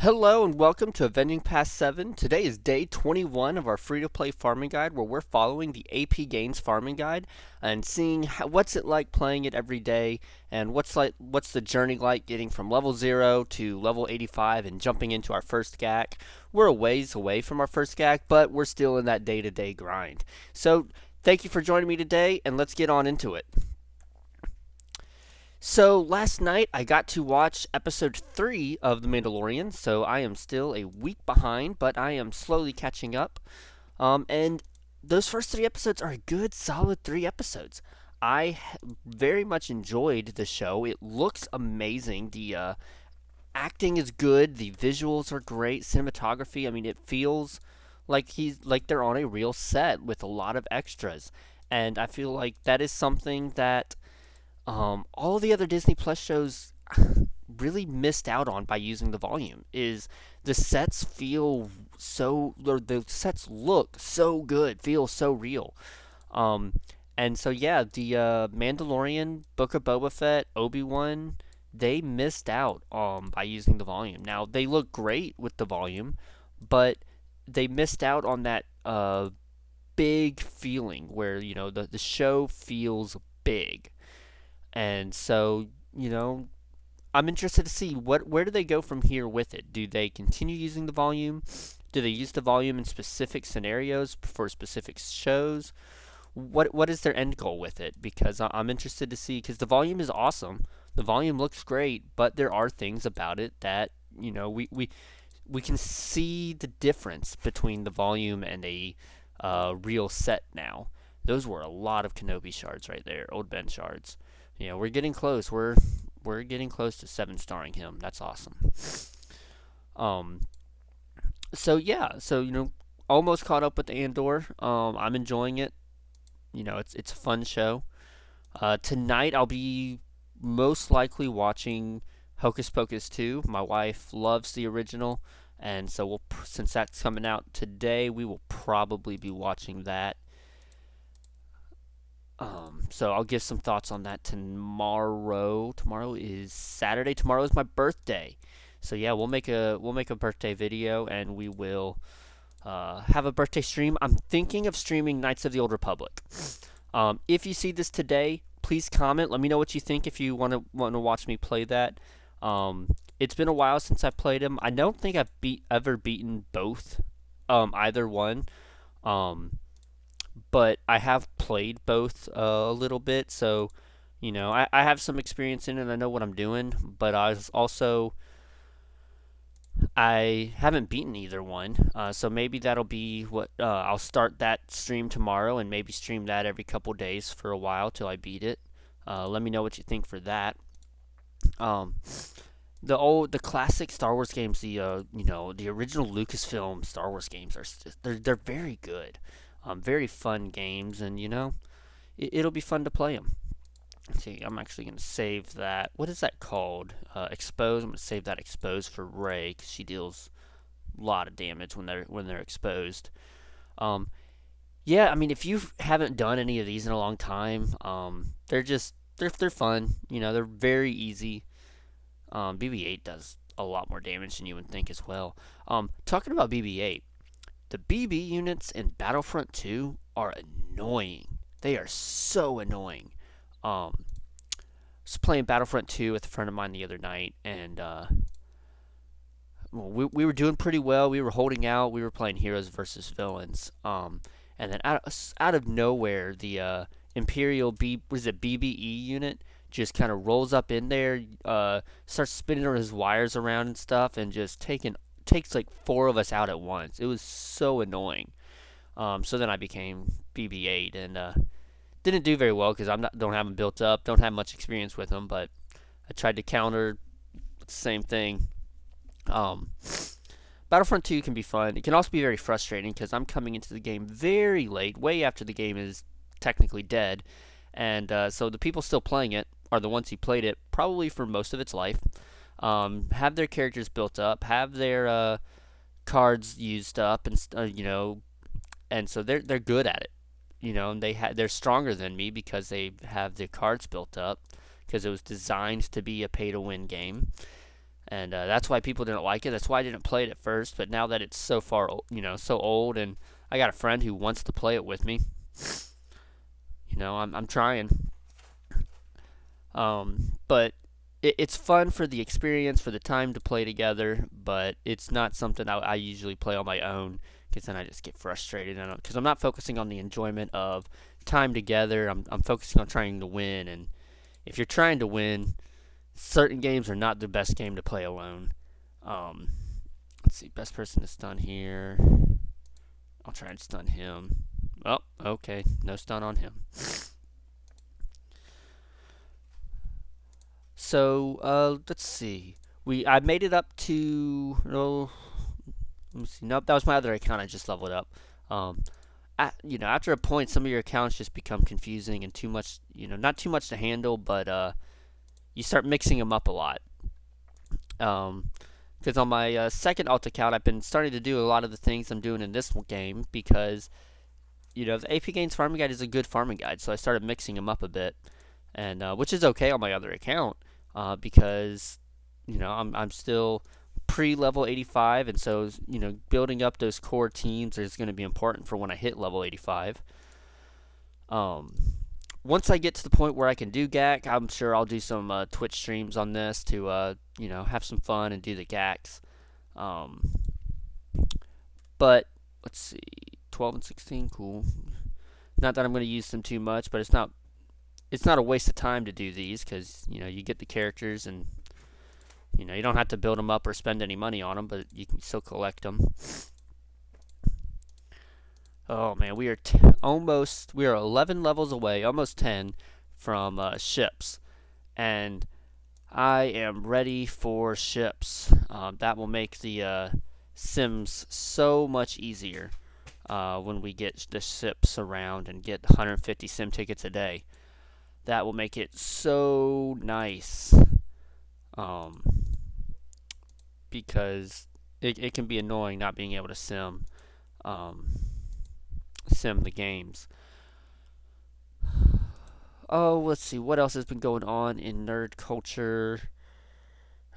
Hello and welcome to Avenging Past 7. Today is day 21 of our free-to-play farming guide where we're following the APGains farming guide and seeing what's it like playing it every day and what's the journey like getting from level 0 to level 85 and jumping into our first GAC. We're a ways away from our first GAC, but we're still in that day-to-day grind. So, thank you for joining me today and let's get on into it. So last night I got to watch episode 3 of The Mandalorian, so I am still a week behind, but I am slowly catching up. And those first 3 episodes are a good, solid 3 episodes. I very much enjoyed the show. It looks amazing. The acting is good. The visuals are great. Cinematography. I mean, it feels like they're on a real set with a lot of extras, and I feel like that is something that all the other Disney Plus shows really missed out on by using the volume is the sets feel so, or the sets look so good, feel so real. Um, and so yeah, the Mandalorian, Book of Boba Fett, Obi-Wan, they missed out by using the volume. Now they look great with the volume, but they missed out on that big feeling where the show feels big. And so, I'm interested to see where do they go from here with it. Do they continue using the volume? Do they use the volume in specific scenarios for specific shows? What is their end goal with it? Because I'm interested to see, because the volume is awesome. The volume looks great, but there are things about it that, we can see the difference between the volume and a real set now. Those were a lot of Kenobi shards right there, Old Ben shards. We're getting close. We're getting close to 7-starring him. That's awesome. Um, so yeah, almost caught up with Andor. I'm enjoying it. It's a fun show. Tonight I'll be most likely watching Hocus Pocus 2. My wife loves the original, and so since that's coming out today, we will probably be watching that. So I'll give some thoughts on that tomorrow. Tomorrow is Saturday. Tomorrow is my birthday. So yeah, we'll make a birthday video and we will have a birthday stream. I'm thinking of streaming Knights of the Old Republic. If you see this today, please comment. Let me know what you think if you want to watch me play that. It's been a while since I've played him. I don't think I've ever beaten both, either one. But I have played both a little bit, so I have some experience in it and I know what I'm doing, but I haven't beaten either one, so maybe that'll be what I'll start that stream tomorrow and maybe stream that every couple days for a while till I beat it. Let me know what you think for that. Um, the classic Star Wars games, the original Lucasfilm Star Wars games they're very good, very fun games, and it'll be fun to play them. Let's see, I'm actually gonna save that. What is that called? Expose. I'm gonna save that expose for Rey because she deals a lot of damage when they're exposed. Um, yeah, I mean, if you haven't done any of these in a long time, they're fun. They're very easy. BB-8 does a lot more damage than you would think as well. Talking about BB-8, the BB units in Battlefront 2 are annoying. They are so annoying. I was playing Battlefront 2 with a friend of mine the other night, and we were doing pretty well. We were holding out. We were playing heroes versus villains. And then out of nowhere, the Imperial BBE unit just kind of rolls up in there, starts spinning his wires around and stuff, and just takes like 4 of us out at once. It was so annoying. So then I became BB-8 and didn't do very well because don't have them built up, don't have much experience with them. But I tried to counter the same thing. Battlefront 2 can be fun. It can also be very frustrating because I'm coming into the game very late, way after the game is technically dead, and so the people still playing it are the ones who played it probably for most of its life. Have their characters built up, have their cards used up, and and so they're good at it. And they're stronger than me because they have their cards built up because it was designed to be a pay to win game. and that's why people didn't like it. That's why I didn't play it at first. But now that it's so far, so old, and I got a friend who wants to play it with me, I'm trying. But it's fun for the experience, for the time to play together. But it's not something I usually play on my own, because then I just get frustrated. Because I'm not focusing on the enjoyment of time together. I'm focusing on trying to win. And if you're trying to win, certain games are not the best game to play alone. Um, let's see, best person to stun here. I'll try and stun him. Oh, okay, no stun on him. So let's see. I made it up to let me see. Nope, that was my other account. I just leveled up. Um, after a point, some of your accounts just become confusing and too much. Not too much to handle, but you start mixing them up a lot. Because on my second alt account, I've been starting to do a lot of the things I'm doing in this game, because the APGains farming guide is a good farming guide, so I started mixing them up a bit, and which is okay on my other account, because I'm still pre-level 85, and so building up those core teams is going to be important for when I hit level 85. Um, Once I get to the point where I can do GAC, I'm sure I'll do some Twitch streams on this to have some fun and do the GACs. Um, but let's see, 12 and 16, cool. Not that I'm going to use them too much, but it's not a waste of time to do these, because you get the characters, and you don't have to build them up or spend any money on them, but you can still collect them. Oh man, we are 11 levels away, almost 10 from ships, and I am ready for ships. That will make the Sims so much easier when we get the ships around and get 150 Sim tickets a day. That will make it so nice, um, because it can be annoying not being able to um, sim the games. Oh, let's see, what else has been going on in nerd culture?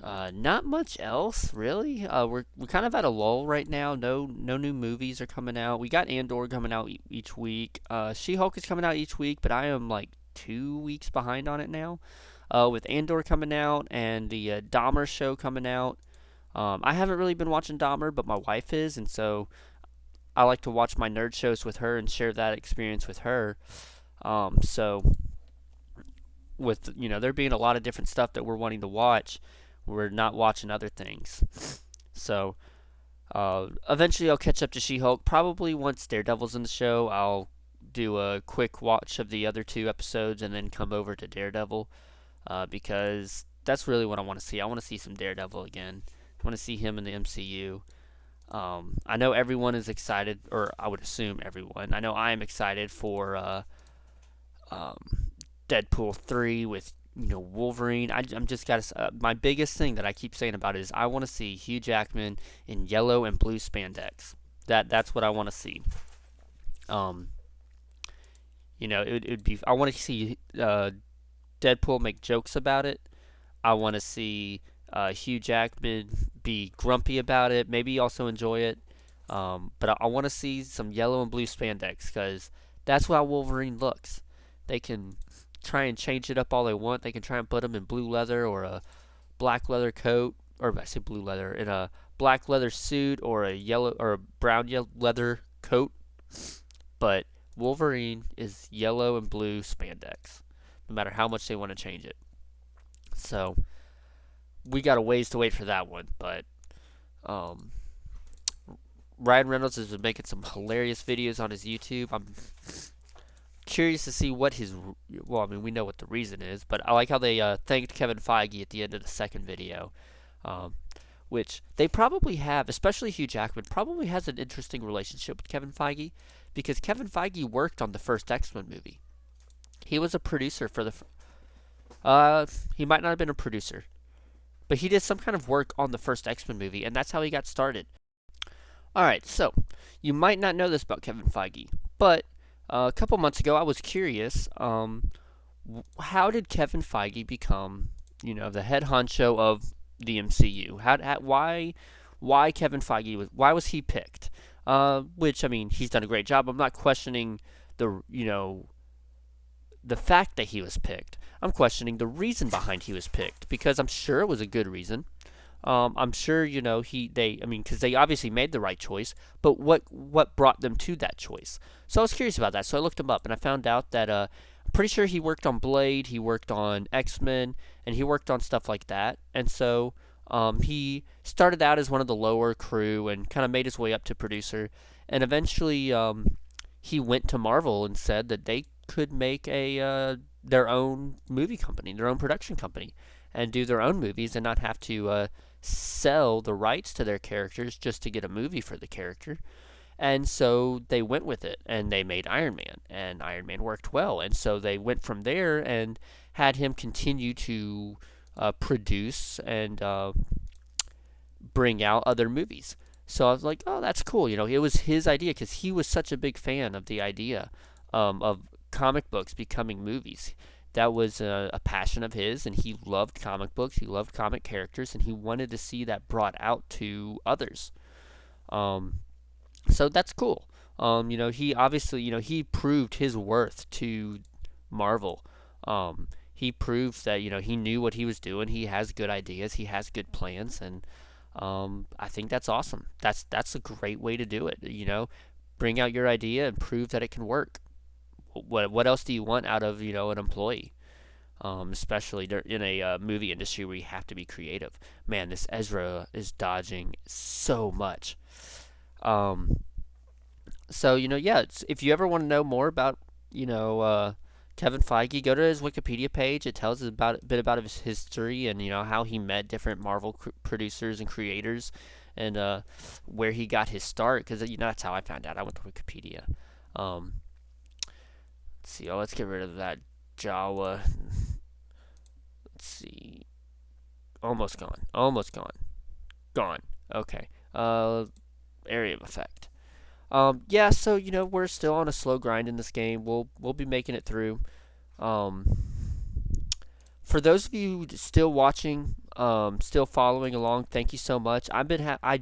Not much else, really. We're kind of at a lull right now. No new movies are coming out. We got Andor coming out each week. She-Hulk is coming out each week, but I am like 2 weeks behind on it now. With Andor coming out and the Dahmer show coming out. I haven't really been watching Dahmer, but my wife is, and so I like to watch my nerd shows with her and share that experience with her. So with there being a lot of different stuff that we're wanting to watch, we're not watching other things. So eventually I'll catch up to She-Hulk. Probably once Daredevil's in the show, I'll do a quick watch of the other two episodes and then come over to Daredevil, because that's really what I want to see. I want to see some Daredevil again. I want to see him in the MCU. I know everyone is excited, or I would assume everyone. I know I am excited for um, Deadpool 3 with Wolverine. I'm just got my biggest thing that I keep saying about it is I want to see Hugh Jackman in yellow and blue spandex. That's what I want to see. Um, it would be. I want to see Deadpool make jokes about it. I want to see Hugh Jackman be grumpy about it. Maybe also enjoy it. But I want to see some yellow and blue spandex, because that's how Wolverine looks. They can try and change it up all they want. They can try and put him in blue leather or a black leather coat, or I say blue leather, in a black leather suit or a yellow or a brown leather coat. But Wolverine is yellow and blue spandex, no matter how much they want to change it. So we got a ways to wait for that one, but um, Ryan Reynolds has been making some hilarious videos on his YouTube. I'm curious to see what his, well, I mean, we know what the reason is, but I like how they thanked Kevin Feige at the end of the second video, which they probably have, especially Hugh Jackman, probably has an interesting relationship with Kevin Feige, because Kevin Feige worked on the first X-Men movie. He was a producer for he might not have been a producer, but he did some kind of work on the first X-Men movie, and that's how he got started. Alright, so, you might not know this about Kevin Feige, but a couple months ago I was curious, how did Kevin Feige become, the head honcho of the MCU? Why Kevin Feige why was he picked? Which I mean, he's done a great job. I'm not questioning the fact that he was picked. I'm questioning the reason behind he was picked because I'm sure it was a good reason. I'm sure I mean, because they obviously made the right choice, but what brought them to that choice? So I was curious about that. So I looked him up and I found out that I'm pretty sure he worked on Blade, he worked on X-Men, and he worked on stuff like that. And so he started out as one of the lower crew and kind of made his way up to producer, and eventually he went to Marvel and said that they could make a their own movie company, their own production company, and do their own movies and not have to sell the rights to their characters just to get a movie for the character. And so they went with it and they made Iron Man, and Iron Man worked well. And so they went from there and had him continue to produce and bring out other movies. So I was like, oh, that's cool. It was his idea because he was such a big fan of the idea of comic books becoming movies. That was a passion of his, and he loved comic books. He loved comic characters, and he wanted to see that brought out to others. Um, so that's cool. He obviously, he proved his worth to Marvel. He proved that he knew what he was doing. He has good ideas. He has good plans, and I think that's awesome. That's a great way to do it. Bring out your idea and prove that it can work. What else do you want out of an employee? Especially in a movie industry where you have to be creative. Man, this Ezra is dodging so much. Um, so yeah, if you ever want to know more about Kevin Feige, go to his Wikipedia page. It tells us a bit about his history and how he met different Marvel producers and creators, and where he got his start. Because that's how I found out. I went to Wikipedia. Um, let's see. Oh, let's get rid of that Jawa. Let's see. Almost gone. Almost gone. Gone. Okay. Area of effect. Yeah, so we're still on a slow grind in this game. We'll be making it through. Um, for those of you still watching, still following along, thank you so much. I've been I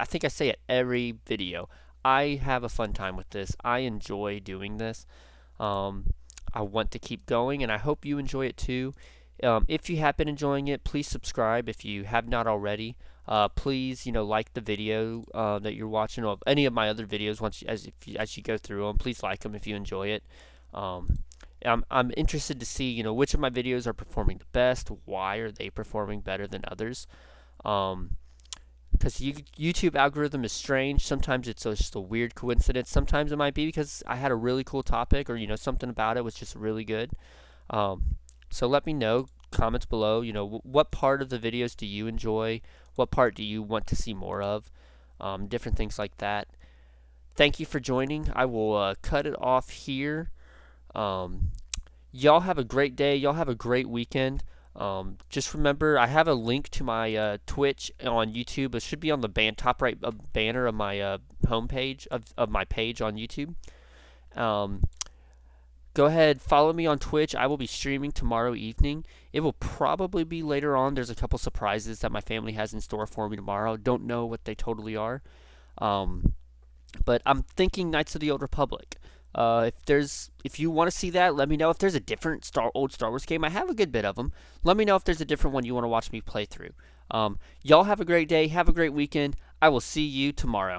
think I say it every video. I have a fun time with this. I enjoy doing this. Um, I want to keep going, and I hope you enjoy it too. If you have been enjoying it, please subscribe if you have not already. Please, like the video that you're watching, or any of my other videos. As you go through them, please like them if you enjoy it. Um, I'm interested to see, which of my videos are performing the best. Why are they performing better than others? Because YouTube algorithm is strange. Sometimes it's just a weird coincidence. Sometimes it might be because I had a really cool topic, or something about it was just really good. So let me know, comments below, what part of the videos do you enjoy? What part do you want to see more of? Different things like that. Thank you for joining. I will cut it off here. Y'all have a great day. Y'all have a great weekend. Just remember, I have a link to my Twitch on YouTube. It should be on the top right banner of my homepage of my page on YouTube. Go ahead, follow me on Twitch. I will be streaming tomorrow evening. It will probably be later on. There's a couple surprises that my family has in store for me tomorrow. Don't know what they totally are. But I'm thinking Knights of the Old Republic. If you want to see that, let me know. If there's a different old Star Wars game, I have a good bit of them. Let me know if there's a different one you want to watch me play through. Y'all have a great day. Have a great weekend. I will see you tomorrow.